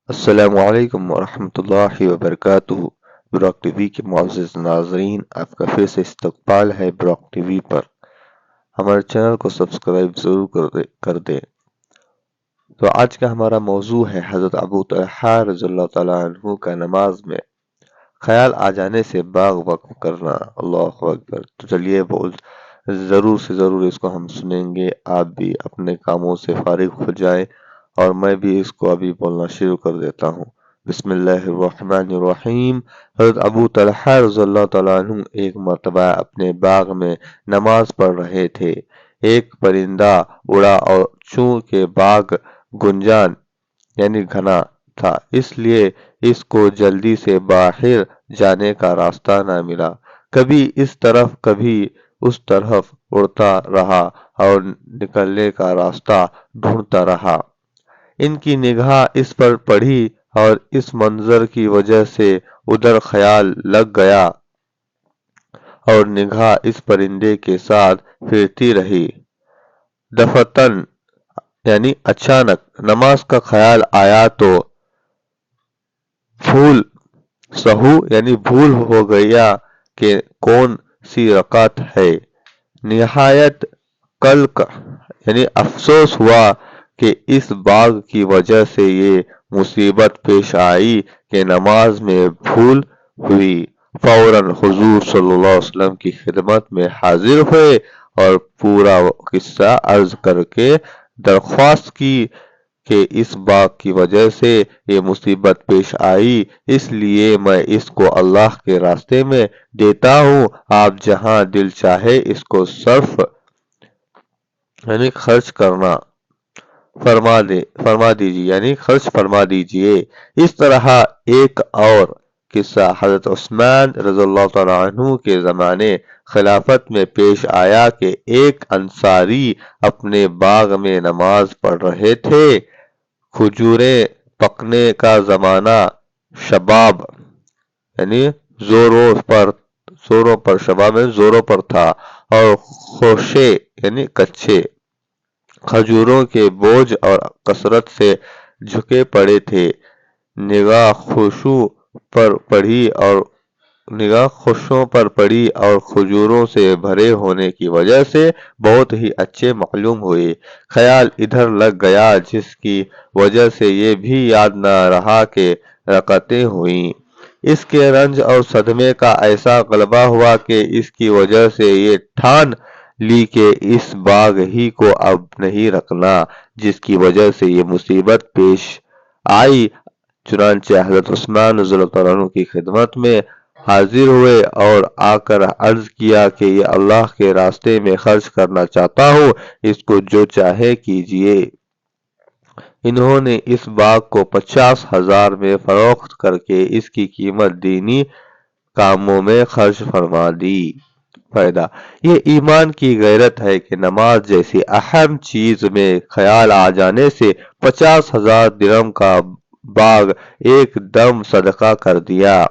السلام علیکم ورحمۃ اللہ وبرکاتہ۔ براک ٹی وی کے معزز ناظرین، آپ کا پھر سے استقبال ہے براک ٹی وی پر۔ ہمارے چینل کو سبسکرائب ضرور کر دیں۔ تو آج کا ہمارا موضوع ہے حضرت ابو طلحہ رضی اللہ تعالیٰ عنہ کا نماز میں خیال آ جانے سے باغ وقف کرنا۔ اللہ اکبر۔ تو چلیے ضرور سے ضرور اس کو ہم سنیں گے، آپ بھی اپنے کاموں سے فارغ ہو جائیں اور میں بھی اس کو ابھی بولنا شروع کر دیتا ہوں۔ بسم اللہ الرحمن الرحیم۔ حضرت ابو طلحہ رضی اللہ تعالیٰ عنہ ایک مرتبہ اپنے باغ میں نماز پڑھ رہے تھے۔ ایک پرندہ اڑا اور چونکہ باغ گنجان یعنی گھنا تھا، اس لیے اس کو جلدی سے باہر جانے کا راستہ نہ ملا۔ کبھی اس طرف کبھی اس طرف اڑتا رہا اور نکلنے کا راستہ ڈھونڈتا رہا۔ ان کی نگاہ اس پر پڑی اور اس منظر کی وجہ سے ادھر خیال لگ گیا اور نگاہ اس پرندے کے ساتھ پھرتی رہی۔ دفعتاً یعنی اچانک نماز کا خیال آیا تو بھول ہو گیا کہ کون سی رکعت ہے۔ نہایت قلق یعنی افسوس ہوا کہ اس باغ کی وجہ سے یہ مصیبت پیش آئی کہ نماز میں بھول ہوئی۔ فوراً حضور صلی اللہ علیہ وسلم کی خدمت میں حاضر ہوئے اور پورا قصہ عرض کر کے درخواست کی کہ اس باغ کی وجہ سے یہ مصیبت پیش آئی، اس لیے میں اس کو اللہ کے راستے میں دیتا ہوں، آپ جہاں دل چاہے اس کو صرف یعنی خرچ فرما دیجئے۔ اس طرح ایک اور قصہ حضرت عثمان رضی اللہ تعالیٰ عنہ کے زمانے خلافت میں پیش آیا کہ ایک انصاری اپنے باغ میں نماز پڑھ رہے تھے۔ کھجوریں پکنے کا زمانہ شباب یعنی زوروں پر تھا اور خوشے یعنی کچے کھجوروں کے بوجھ اور کثرت سے جھکے پڑے تھے۔ نگاہ خشوع پر پڑی اور کھجوروں سے بھرے ہونے کی وجہ سے بہت ہی اچھے معلوم ہوئے۔ خیال ادھر لگ گیا جس کی وجہ سے یہ بھی یاد نہ رہا کہ رکعتیں ہوئیں۔ اس کے رنج اور صدمے کا ایسا غلبہ ہوا کہ اس کی وجہ سے یہ ٹھان لی کہ اس باغ ہی کو اب نہیں رکھنا، جس کی وجہ سے یہ مصیبت پیش آئی۔ چنانچہ حضرت عثمان رضی اللہ عنہ کی خدمت میں حاضر ہوئے اور آ کر عرض کیا کہ یہ اللہ کے راستے میں خرچ کرنا چاہتا ہوں، اس کو جو چاہے کیجئے۔ انہوں نے اس باغ کو 50,000 میں فروخت کر کے اس کی قیمت دینی کاموں میں خرچ فرما دی۔ فائدہ: یہ ایمان کی غیرت ہے کہ نماز جیسی اہم چیز میں خیال آ جانے سے 50,000 درہم کا باغ ایک دم صدقہ کر دیا۔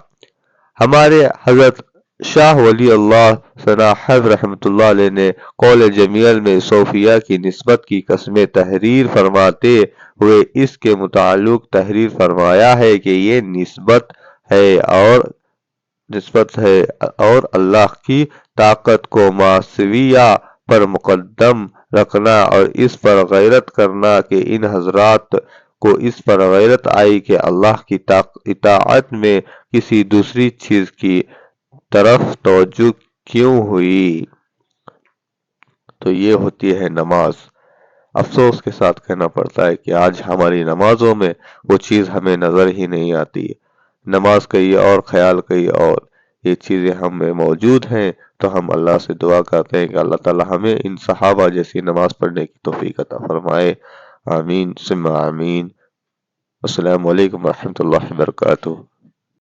ہمارے حضرت شاہ ولی اللہ سناحب رحمۃ اللہ علیہ نے قول جمیل میں صوفیہ کی نسبت کی قسم تحریر فرماتے ہوئے اس کے متعلق تحریر فرمایا ہے کہ یہ نسبت ہے اور اللہ کی طاقت کو ماسویہ پر مقدم رکھنا اور اس پر غیرت کرنا کہ ان حضرات کو اس پر غیرت آئی کہ اللہ کی اطاعت میں کسی دوسری چیز کی طرف توجہ کیوں ہوئی۔ تو یہ ہوتی ہے نماز۔ افسوس کے ساتھ کہنا پڑتا ہے کہ آج ہماری نمازوں میں وہ چیز ہمیں نظر ہی نہیں آتی۔ نماز کہیں اور، خیال کہیں اور، یہ چیزیں ہم میں موجود ہیں۔ تو ہم اللہ سے دعا کرتے ہیں کہ اللہ تعالی ہمیں ان صحابہ جیسی نماز پڑھنے کی توفیق عطا فرمائے۔ آمین ثم آمین۔ السلام علیکم ورحمۃ اللہ وبرکاتہ۔